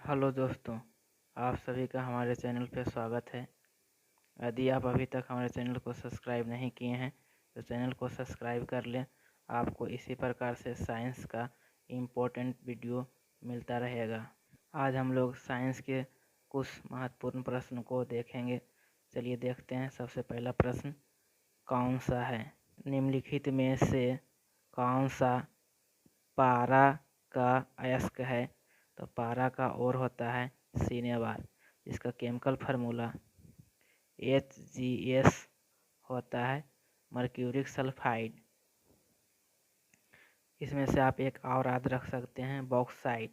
Hello दोस्तों, आप सभी का हमारे चैनल पे स्वागत है। यदि आप अभी तक हमारे चैनल को सब्सक्राइब नहीं किए हैं तो चैनल को सब्सक्राइब कर लें। आपको इसी प्रकार से साइंस का इम्पोर्टेंट वीडियो मिलता रहेगा। आज हम लोग साइंस के कुछ महत्वपूर्ण प्रश्न को देखेंगे। चलिए देखते हैं। सबसे पहला प्रश्न कौन सा है? निम्नलिखित में से कौन सा पारा का अयस्क है? तो पारा का और होता है सिनेबार, जिसका केमिकल फार्मूला HgS होता है, मर्क्यूरिक सल्फाइड। इसमें से आप एक और याद रख सकते हैं, बॉक्साइट।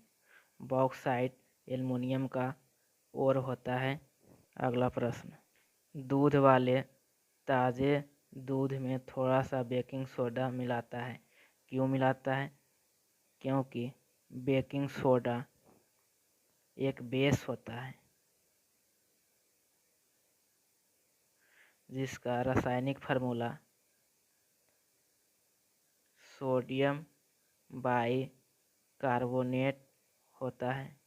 बॉक्साइट एल्युमिनियम का और होता है। अगला प्रश्न, दूध वाले ताज़े दूध में थोड़ा सा बेकिंग सोडा मिलाता है। क्यों मिलाता है? क्योंकि बेकिंग सोडा एक बेस होता है जिसका रासायनिक फार्मूला सोडियम बाइकार्बोनेट होता है।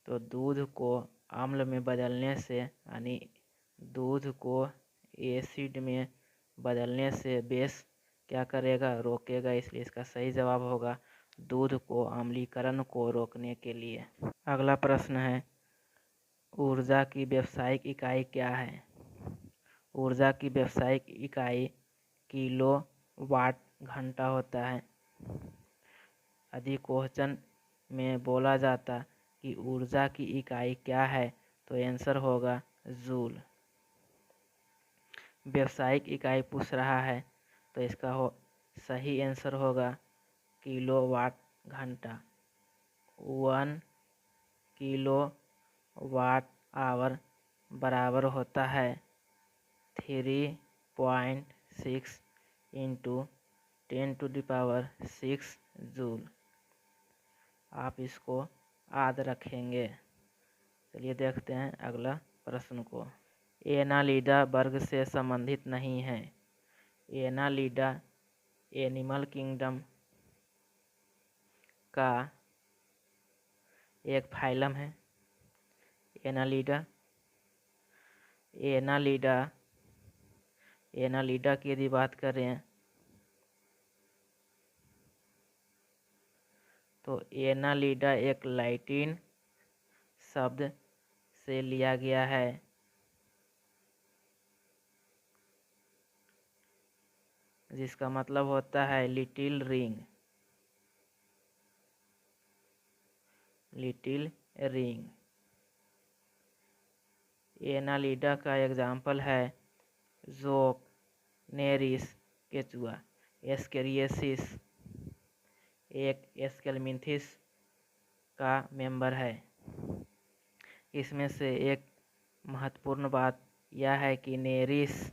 तो दूध को अम्ल में बदलने से यानी दूध को एसिड में बदलने से बेस क्या करेगा? रोकेगा। इसलिए इसका सही जवाब होगा दूध को अम्लीकरण को रोकने के लिए। अगला प्रश्न है, ऊर्जा की व्यावसायिक इकाई क्या है? ऊर्जा की व्यावसायिक इकाई किलो वाट घंटा होता है। यदि क्वेश्चन में बोला जाता कि ऊर्जा की इकाई क्या है तो आंसर होगा जूल। व्यावसायिक इकाई पूछ रहा है तो इसका सही आंसर होगा किलो वाट घंटा। 1 किलो वाट आवर बराबर होता है 3.6 इंटू 10⁶ जूल। आप इसको याद रखेंगे। चलिए देखते हैं अगला प्रश्न को। एनालिडा वर्ग से संबंधित नहीं है। एनालिडा एनिमल किंगडम का एक फाइलम है। एनालिडा की यदि बात करें तो एनालिडा एक लैटिन शब्द से लिया गया है जिसका मतलब होता है लिटिल रिंग। एनालिडा का एग्जाम्पल है जोक, नेरिस, केचुआ। एस्केरियसिस एक एस्केलमिंथिस का मेंबर है। इसमें से एक महत्वपूर्ण बात यह है कि नेरिस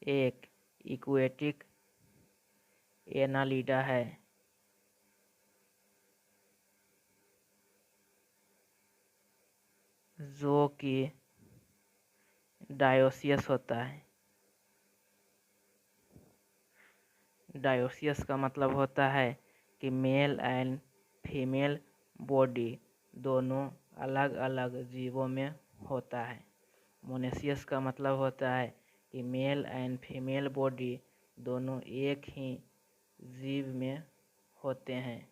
एक इक्वेटिक एनालिडा है। जो कि डायोसियस होता है। डायोसियस का मतलब होता है कि मेल एंड फीमेल बॉडी दोनों अलग अलग जीवों में होता है। मोनेसियस का मतलब होता है कि मेल एंड फीमेल बॉडी दोनों एक ही जीव में होते हैं।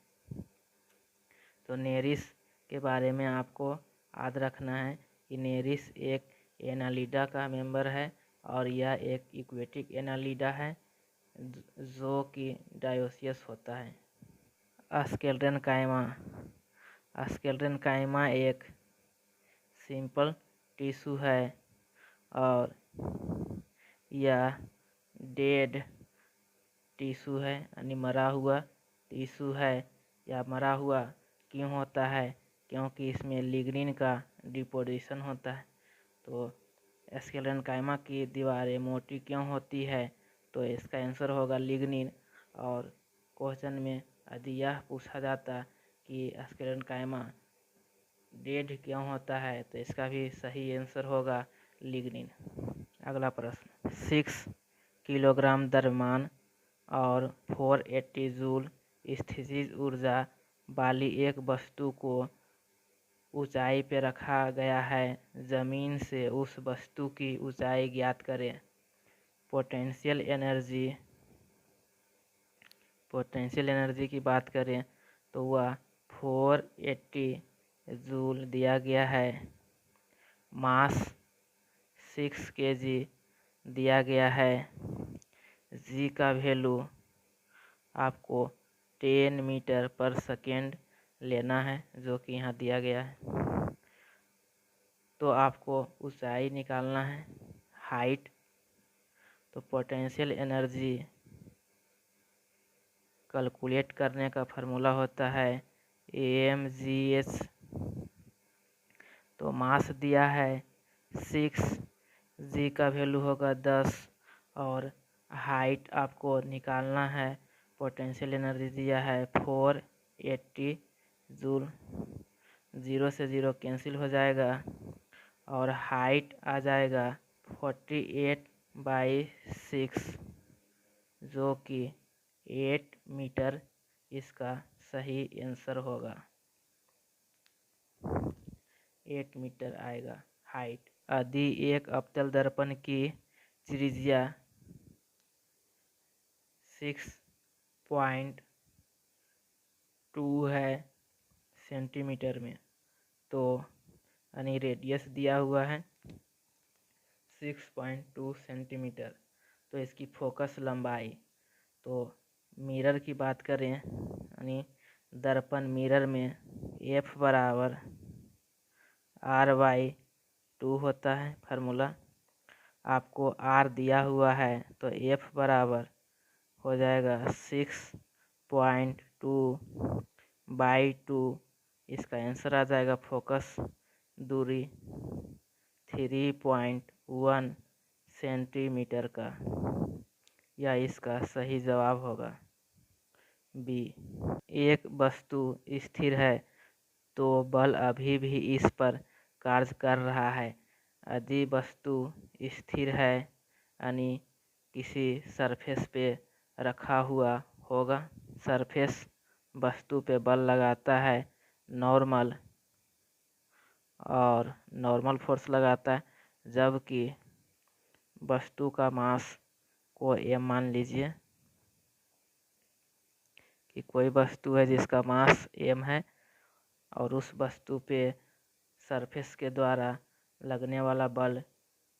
तो नेरिस के बारे में आपको याद रखना है कि नेरिस एक एनालिडा का मेंबर है और यह एक इक्वेटिक एनालिडा है जो कि डायोसियस होता है। स्क्लेरेन्काइमा एक सिंपल टिश्यू है और यह डेड टिश्यू है यानी मरा हुआ टिश्यू है। या मरा हुआ क्यों होता है? क्योंकि इसमें लिग्निन का डिपोजिशन होता है। तो स्क्लेरेन्काइमा की दीवारें मोटी क्यों होती है? तो इसका आंसर होगा लिग्निन। और क्वेश्चन में यदि यह पूछा जाता कि स्क्लेरेन्काइमा डेड क्यों होता है तो इसका भी सही आंसर होगा लिग्निन। अगला प्रश्न, 6 किलोग्राम द्रव्यमान और 480 जूल स्थितिज ऊर्जा वाली एक वस्तु को ऊंचाई पे रखा गया है, जमीन से उस वस्तु की ऊंचाई ज्ञात करें। पोटेंशियल एनर्जी की बात करें तो वह 480 जूल दिया गया है। मास 6 kg दिया गया है। जी का वैल्यू आपको 10 मीटर पर सेकेंड लेना है, जो कि यहाँ दिया गया है। तो आपको ऊंचाई निकालना है, हाइट। तो पोटेंशियल एनर्जी कैलकुलेट करने का फार्मूला होता है mgh। तो मास दिया है 6, जी का वैल्यू होगा 10 और हाइट आपको निकालना है। पोटेंशियल एनर्जी दिया है 480 जूल, 0 से 0 कैंसिल हो जाएगा और हाइट आ जाएगा 48/6, जो कि 8 मीटर इसका सही आंसर होगा। 8 मीटर आएगा हाइट। यदि एक अवतल दर्पण की त्रिज्या 6.2 है सेंटीमीटर में, तो यानी रेडियस दिया हुआ है 6.2 सेंटीमीटर, तो इसकी फोकस लंबाई। तो मिरर की बात करें यानी दर्पण मिरर में F बराबर R/2 होता है फार्मूला। आपको R दिया हुआ है तो F बराबर हो जाएगा 6.2/2। इसका आंसर आ जाएगा फोकस दूरी 3.1 सेंटीमीटर का। यह इसका सही जवाब होगा बी। एक वस्तु स्थिर है तो बल अभी भी इस पर कार्य कर रहा है। यदि वस्तु स्थिर है यानी किसी सरफेस पे रखा हुआ होगा, सरफेस वस्तु पे बल लगाता है नॉर्मल फोर्स लगाता है, जबकि वस्तु का मास को m मान लीजिए कि कोई वस्तु है जिसका मास m है और उस वस्तु पे सरफेस के द्वारा लगने वाला बल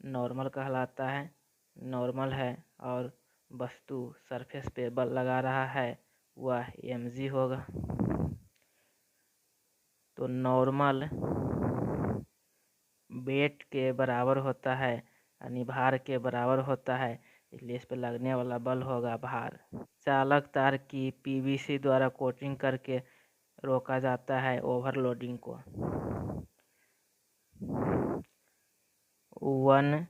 नॉर्मल कहलाता है, नॉर्मल है और वस्तु सरफेस पे बल लगा रहा है, वह mg होगा। तो नॉर्मल वेट के बराबर होता है यानी भार के बराबर होता है, इसलिए इस पर लगने वाला बल होगा भार। चालक तार की पीवीसी द्वारा कोटिंग करके रोका जाता है ओवरलोडिंग को। 1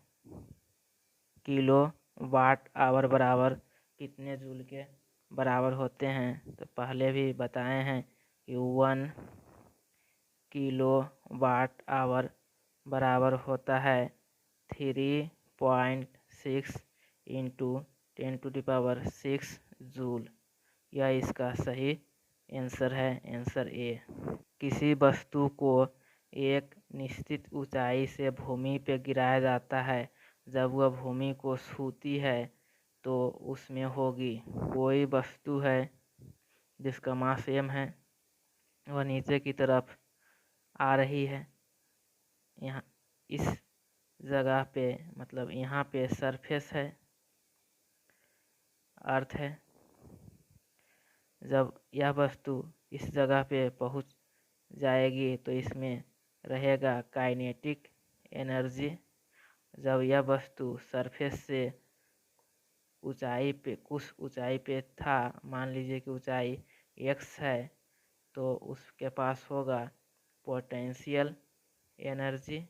kWh बराबर कितने जूल के बराबर होते हैं? तो पहले भी बताए हैं कि 1 kWh बराबर होता है 3.6 × 10⁻⁶ जूल। यह इसका सही आंसर है, आंसर ए। किसी वस्तु को एक निश्चित ऊंचाई से भूमि पे गिराया जाता है, जब वह भूमि को छूती है तो उसमें होगी। कोई वस्तु है जिसका मास m है, वह नीचे की तरफ आ रही है। यहाँ इस जगह पे मतलब यहाँ पे सरफेस है, अर्थ है। जब यह वस्तु इस जगह पे पहुँच जाएगी तो इसमें रहेगा काइनेटिक एनर्जी। जब यह वस्तु सरफेस से कुछ ऊंचाई पे था, मान लीजिए कि ऊंचाई x है, तो उसके पास होगा पोटेंशियल एनर्जी।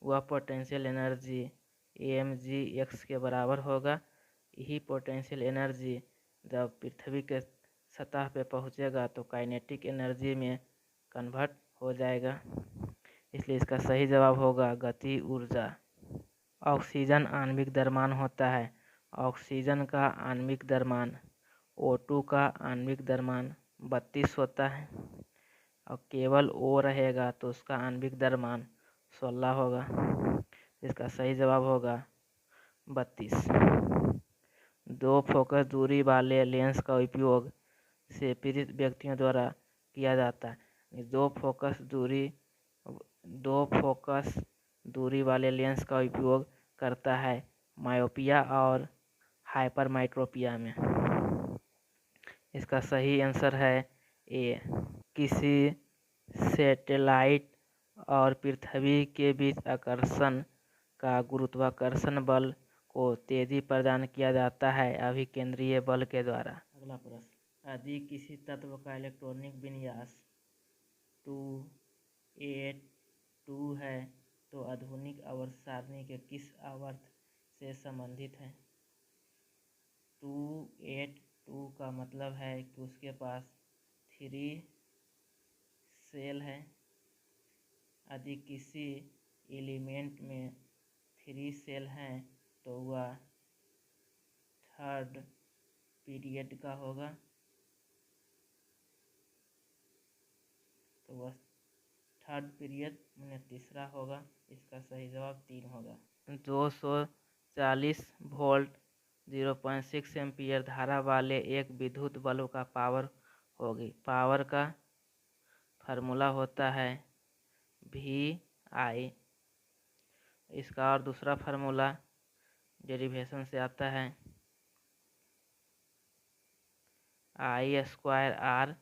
वह पोटेंशियल एनर्जी mgx के बराबर होगा। यही पोटेंशियल एनर्जी जब पृथ्वी के सतह पे पहुंचेगा तो काइनेटिक एनर्जी में कन्वर्ट हो जाएगा, इसलिए इसका सही जवाब होगा गति ऊर्जा। ऑक्सीजन आणविक द्रव्यमान होता है ऑक्सीजन का आणविक द्रव्यमान O2 का आणविक द्रव्यमान 32 होता है और केवल O रहेगा तो उसका आणविक द्रव्यमान 16 होगा। इसका सही जवाब होगा 32। दो फोकस दूरी वाले लेंस का उपयोग से पीड़ित व्यक्तियों द्वारा किया जाता है। दो फोकस दूरी वाले लेंस का उपयोग करता है मायोपिया और हाइपरमेट्रोपिया में। इसका सही आंसर है ए। किसी सैटेलाइट और पृथ्वी के बीच आकर्षण का गुरुत्वाकर्षण बल को तेजी प्रदान किया जाता है अभिकेंद्रीय बल के द्वारा। अगला प्रश्न, यदि किसी तत्व का इलेक्ट्रॉनिक विन्यास 282 है तो आधुनिक आवर्त सारणी के किस आवर्त से संबंधित है? 282 का मतलब है कि उसके पास 3 सेल है। यदि किसी एलिमेंट में 3 सेल हैं तो वह थर्ड पीरियड का होगा, तो वह थर्ड पीरियड में तीसरा होगा। इसका सही जवाब 3 होगा। 240 वोल्ट 0.6 एम्पीयर धारा वाले एक विद्युत बल्ब का पावर होगी। पावर का फार्मूला होता है VI। इसका और दूसरा फार्मूला डेरिवेशन से आता है I²R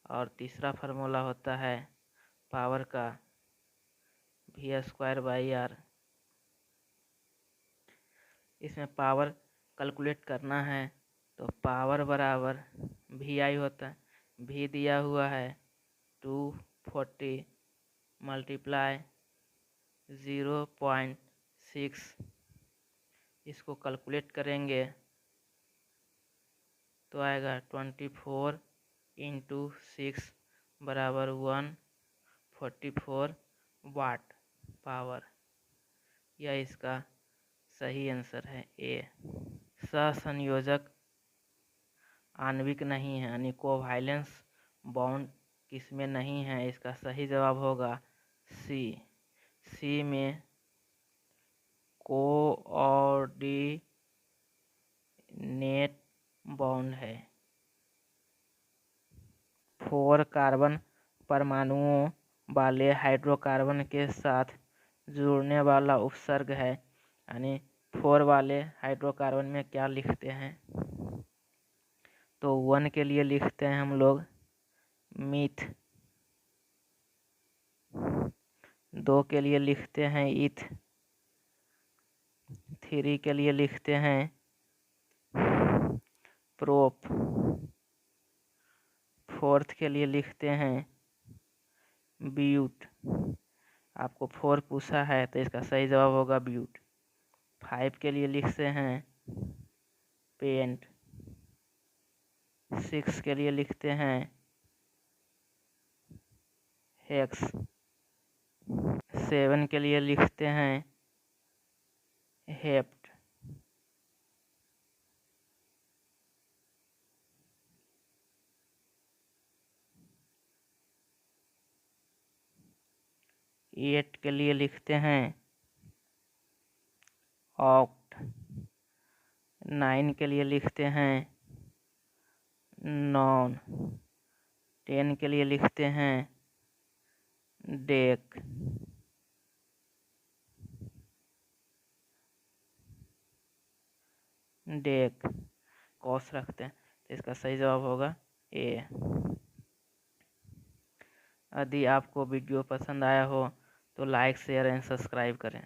और तीसरा फार्मूला होता है पावर का V²/R। इसमें पावर कैलकुलेट करना है तो पावर बराबर VI होता है। V दिया हुआ है 240 मल्टीप्लाई 0.6। इसको कैलकुलेट करेंगे तो आएगा 24 × 6 बराबर 144 वाट पावर। यह इसका सही आंसर है ए। सहसंयोजक आणविक नहीं है यानी कोवैलेंस बॉन्ड किसमें नहीं है? इसका सही जवाब होगा सी। सी में कोऑर्डिनेट बॉन्ड है। 4 कार्बन परमाणुओं वाले हाइड्रोकार्बन के साथ जुड़ने वाला उपसर्ग है, यानी 4 वाले हाइड्रोकार्बन में क्या लिखते हैं? तो 1 के लिए लिखते हैं हम लोग मीथ, 2 के लिए लिखते हैं ईथ, 3 के लिए लिखते हैं प्रोप, 4th के लिए लिखते हैं ब्यूट। आपको 4 पूछा है तो इसका सही जवाब होगा ब्यूट। 5 के लिए लिखते हैं पेंट, 6 के लिए लिखते हैं हेक्स, 7 के लिए लिखते हैं हेप्ट, 8 के लिए लिखते हैं ऑक्ट, 9 के लिए लिखते हैं नॉन, 10 के लिए लिखते हैं डेक, कॉस रखते हैं तो इसका सही जवाब होगा ए। यदि आपको वीडियो पसंद आया हो तो लाइक शेयर एंड सब्सक्राइब करें।